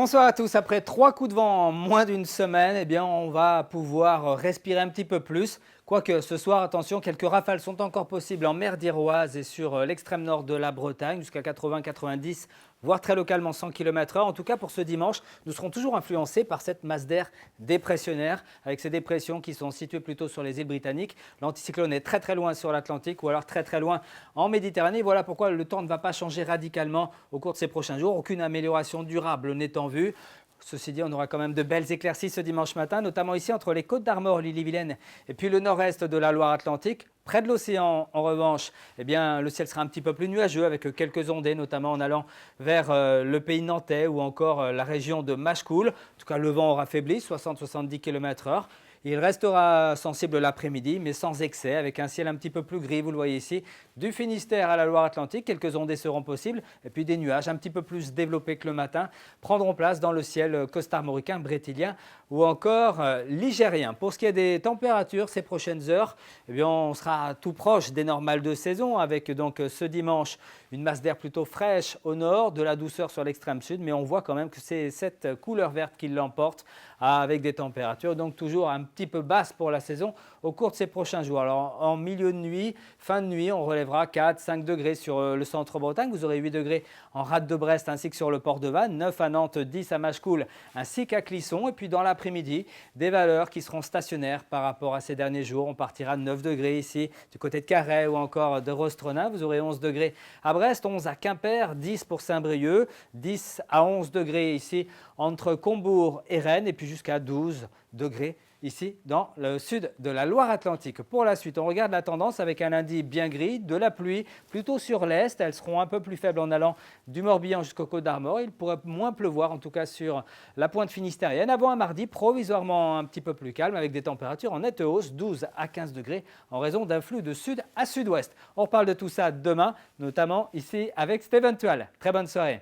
Bonsoir à tous. Après 3 coups de vent en moins d'une semaine, eh bien, on va pouvoir respirer un petit peu plus. Quoique ce soir, attention, quelques rafales sont encore possibles en mer d'Iroise et sur l'extrême nord de la Bretagne, jusqu'à 80-90, voire très localement 100 km/h. En tout cas, pour ce dimanche, nous serons toujours influencés par cette masse d'air dépressionnaire, avec ces dépressions qui sont situées plutôt sur les îles britanniques. L'anticyclone est très loin sur l'Atlantique ou alors très loin en Méditerranée. Voilà pourquoi le temps ne va pas changer radicalement au cours de ces prochains jours. Aucune amélioration durable n'est en vue. Ceci dit, on aura quand même de belles éclaircies ce dimanche matin, notamment ici entre les Côtes d'Armor, l'Ille-et-Vilaine et puis le nord-est de la Loire-Atlantique. Près de l'océan, en revanche, eh bien, le ciel sera un petit peu plus nuageux avec quelques ondées, notamment en allant vers le pays nantais ou encore la région de Machecoul. En tout cas, le vent aura faibli, 60-70 km/h. Il restera sensible l'après-midi, mais sans excès, avec un ciel un petit peu plus gris, vous le voyez ici, du Finistère à la Loire-Atlantique. Quelques ondées seront possibles, et puis des nuages un petit peu plus développés que le matin prendront place dans le ciel costarmoricain, brétilien ou encore ligérien. Pour ce qui est des températures, ces prochaines heures, eh bien, on sera tout proche des normales de saison, avec donc ce dimanche une masse d'air plutôt fraîche au nord, de la douceur sur l'extrême sud, mais on voit quand même que c'est cette couleur verte qui l'emporte, avec des températures donc toujours un petit peu basses pour la saison au cours de ces prochains jours. Alors en milieu de nuit, fin de nuit, on relèvera 4-5 degrés sur le centre-Bretagne. Vous aurez 8 degrés en rade de Brest ainsi que sur le port de Vannes, 9 à Nantes, 10 à Machecoul ainsi qu'à Clisson. Et puis dans l'après-midi, des valeurs qui seront stationnaires par rapport à ces derniers jours. On partira de 9 degrés ici du côté de Carhaix ou encore de Rostronin. Vous aurez 11 degrés à Brest, 11 à Quimper, 10 pour Saint-Brieuc, 10 à 11 degrés ici entre Combourg et Rennes et puis jusqu'à 12 degrés ici dans le sud de la Loire-Atlantique. Pour la suite, on regarde la tendance avec un lundi bien gris, de la pluie plutôt sur l'est. Elles seront un peu plus faibles en allant du Morbihan jusqu'aux Côtes d'Armor. Il pourrait moins pleuvoir, en tout cas sur la pointe finistérienne. Avant un mardi provisoirement un petit peu plus calme avec des températures en nette hausse, 12 à 15 degrés en raison d'un flux de sud à sud-ouest. On reparle de tout ça demain, notamment ici avec Steven Tual. Très bonne soirée.